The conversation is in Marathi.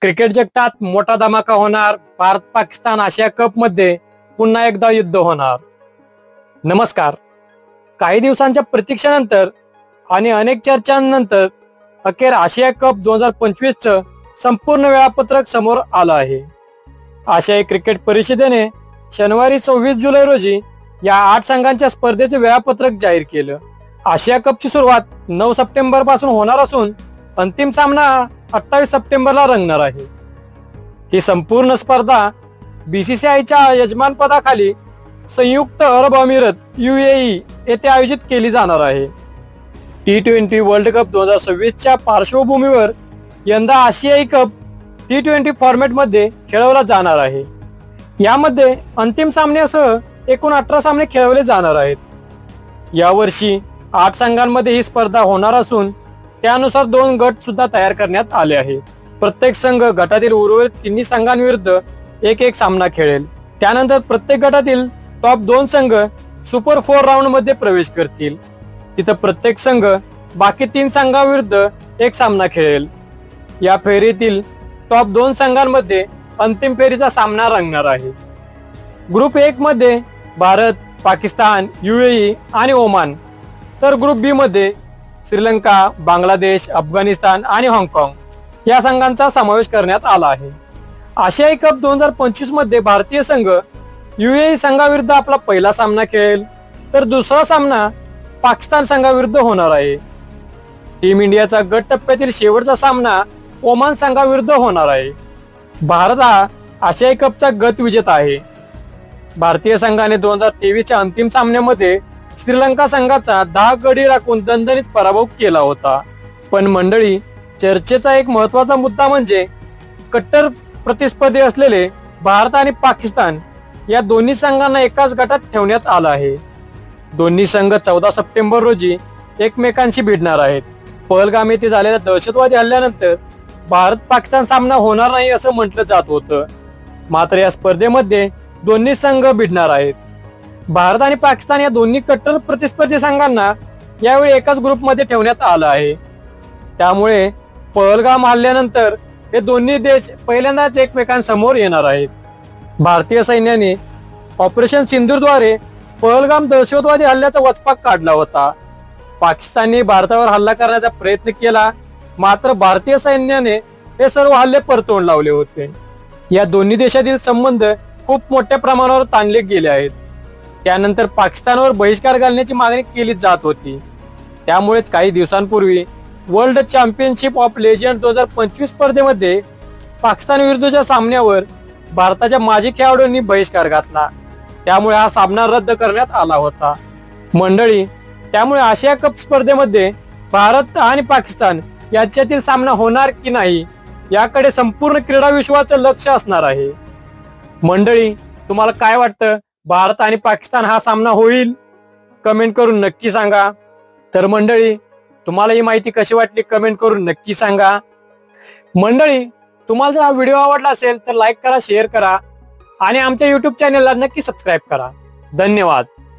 क्रिकेट जगतात मोठा धमाका होणार। भारत पाकिस्तान आशिया कप मध्ये पुन्हा एकदा युद्ध होणार। नमस्कार। काही दिवसांच्या प्रतीक्षेनंतर आणि अनेक चर्चांनंतर अखेर आशिया कप 2025 चं संपूर्ण वेळापत्रक समोर आलं आहे। आशियाई क्रिकेट परिषदेने शनिवारी 26 जुलै रोजी या 8 संघांच्या स्पर्धेचे वेळापत्रक जाहीर केलं। आशिया कपची सुरुवात 9 सप्टेंबर पासून होणार असून अंतिम सामना 28 सप्टेंबरला रंगणार आहे। ही संपूर्ण स्पर्धा बीसीसीआयच्या यजमानपदाखाली संयुक्त अरब अमिरात UAE येथे आयोजित केली जाणार आहे। T20 वर्ल्ड कप 2026 च्या पार्श्वभूमीवर यंदा आशियाई कप T20 फॉर्मॅट मध्ये खेळवला जाणार आहे। यामध्ये अंतिम सामन्यासह एकूण 18 सामने खेळवले जाणार आहेत। यावर्षी 8 संघांमध्ये ही स्पर्धा होणार असून त्यानुसार 2 गट सुद्धा तयार करण्यात आले आहे। प्रत्येक संघ गटातील उर्वरित तिन्ही संघांविरुद्ध एक सामना खेळेल। त्यानंतर प्रत्येक गटातील टॉप 2 संघ सुपर 4 राऊंड मध्ये प्रवेश करतील। तिथे प्रत्येक संघ बाकी 3 संघांविरुद्ध एक सामना खेळेल। या फेरीतील टॉप 2 संघांमध्ये अंतिम फेरीचा सामना रंगणार आहे। ग्रुप 1 मध्ये भारत, पाकिस्तान, UAE आणि ओमान, तर ग्रुप बी मध्ये श्रीलंका, बांगलादेश, अफगाणिस्तान आणि हाँगकाँग या संघांचा समावेश करण्यात आला आहे। आशियाई कप 2025 मध्ये भारतीय संघ UAE संघाविरुद्ध आपला पहिला सामना खेळेल, तर दुसरा सामना पाकिस्तान संघाविरुद्ध होणार आहे। टीम इंडियाचा गट टप्प्यातील शेवटचा सामना ओमान संघाविरुद्ध होणार आहे। भारत हा आशियाई कपचा गत विजेता आहे। भारतीय संघाने 2023 च्या अंतिम सामन्यामध्ये श्रीलंका संघाचा 10 गडी राखून दणदणीत पराभव केला होता। पण मंडळी, चर्चेचा एक महत्त्वाचा मुद्दा म्हणजे कट्टर प्रतिस्पर्धी असलेले भारत आणि पाकिस्तान या दोन्ही संघांना एकाच गटात ठेवण्यात आलं आहे। दोन्ही संघ 14 सप्टेंबर रोजी एकमेकांशी भिडणार आहेत। पहलगाम येथे झालेल्या दहशतवादी हल्ल्यानंतर भारत पाकिस्तान सामना होणार नाही असं म्हटलं जात होतं, मात्र या स्पर्धेमध्ये दोन्ही संघ भिडणार आहेत। भारत आणि पाकिस्तान या दोन्ही कट्टर प्रतिस्पर्धी संघांना यावेळी एकाच ग्रुपमध्ये ठेवण्यात आलं आहे। त्यामुळे पहलगाम हल्ल्यानंतर हे दोन्ही देश पहिल्यांदाच एकमेकांसमोर येणार आहेत। भारतीय सैन्याने ऑपरेशन सिंदूरद्वारे पहलगाम दहशतवादी हल्ल्याचा वचपा काढला होता। पाकिस्तानने भारतावर हल्ला करण्याचा प्रयत्न केला, मात्र भारतीय सैन्याने हे सर्व हल्ले परतवून लावले होते। या दोन्ही देशातील संबंध खूप मोठ्या प्रमाणावर ताणले गेले आहेत। त्यानंतर पाकिस्तानवर बहिष्कार घालण्याची मागणी केली जात होती। त्यामुळेच काही दिवसांपूर्वी वर्ल्ड चॅम्पियनशिप ऑफ लेजंड 2025 स्पर्धेमध्ये पाकिस्तान विरुद्धच्या सामन्यावर भारताच्या माजी खेळाडूंनी बहिष्कार घातला। त्यामुळे हा सामना रद्द करण्यात आला होता। मंडळी, त्यामुळे आशिया कप स्पर्धेमध्ये भारत आणि पाकिस्तान यांच्यातील सामना होणार की नाही याकडे संपूर्ण क्रीडा विश्वाचं लक्ष असणार आहे। मंडळी, तुम्हाला काय वाटतं? भारत आणि पाकिस्तान हा सामना होईल? कमेंट करून नक्की सांगा। तर मंडळी, तुम्हाला ही माहिती कशी वाटली कमेंट करून नक्की सांगा। मंडळी, तुम्हाला जर हा व्हिडिओ आवडला असेल तर लाईक करा, शेअर करा आणि आमच्या YouTube चॅनलला नक्की सबस्क्राईब करा। धन्यवाद।